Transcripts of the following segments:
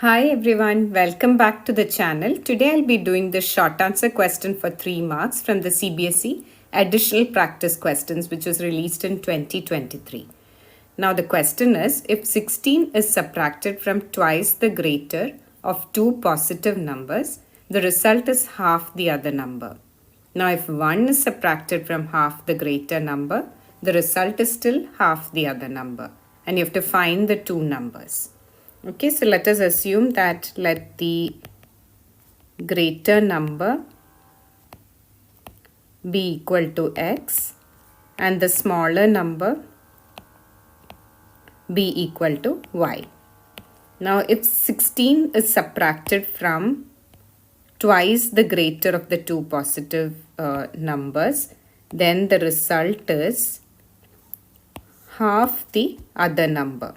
Hi everyone, welcome back to the channel. Today I'll be doing the short answer question for 3 marks from the Cbse additional practice questions which was released in 2023. Now the question is, if 16 is subtracted from twice the greater of two positive numbers, the result is half the other number. Now if 1 is subtracted from half the greater number, the result is still half the other number. And you have to find the two numbers. Okay, so let us assume that let the greater number be equal to x and the smaller number be equal to y. Now, if 16 is subtracted from twice the greater of the two positive numbers, then the result is half the other number.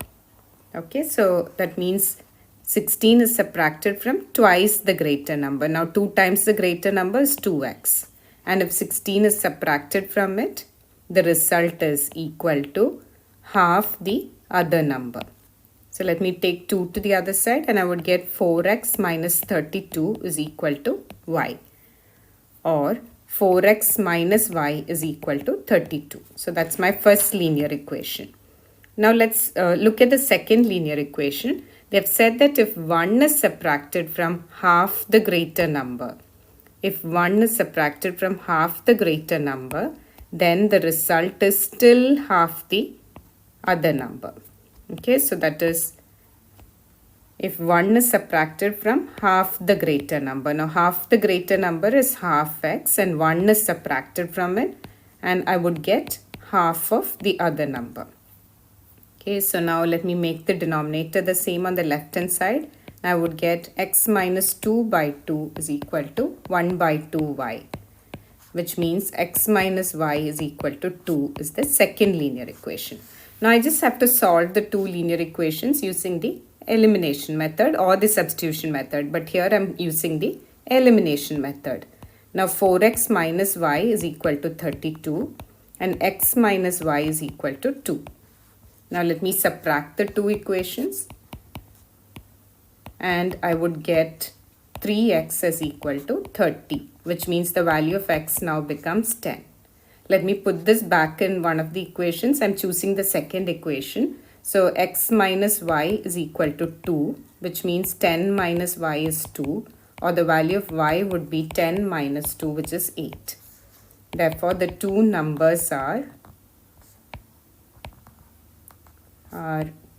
Okay, so that means 16 is subtracted from twice the greater number. Now 2 times the greater number is 2x. And if 16 is subtracted from it, the result is equal to half the other number. So let me take 2 to the other side and I would get 4x minus 32 is equal to y. Or 4x minus y is equal to 32. So that's my first linear equation. Now let's look at the second linear equation. They have said that if 1 is subtracted from half the greater number, if 1 is subtracted from half the greater number, then the result is still half the other number. Okay, so that is if 1 is subtracted from half the greater number. Now half the greater number is half x and 1 is subtracted from it and I would get half of the other number. Okay, so now let me make the denominator the same on the left hand side. I would get x minus 2 by 2 is equal to 1 by 2y, which means x minus y is equal to 2 is the second linear equation. Now I just have to solve the two linear equations using the elimination method or the substitution method, but here I'm using the elimination method. Now 4x minus y is equal to 32 and x minus y is equal to 2. Now let me subtract the two equations and I would get 3x is equal to 30, which means the value of x now becomes 10. Let me put this back in one of the equations. I'm choosing the second equation. So x minus y is equal to 2, which means 10 minus y is 2, or the value of y would be 10 minus 2, which is 8. Therefore, the two numbers are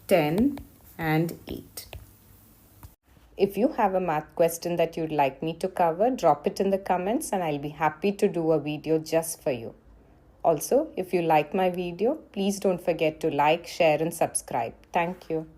10 and 8. If you have a math question that you'd like me to cover, drop it in the comments and I'll be happy to do a video just for you. Also, if you like my video, please don't forget to like, share and subscribe. Thank you.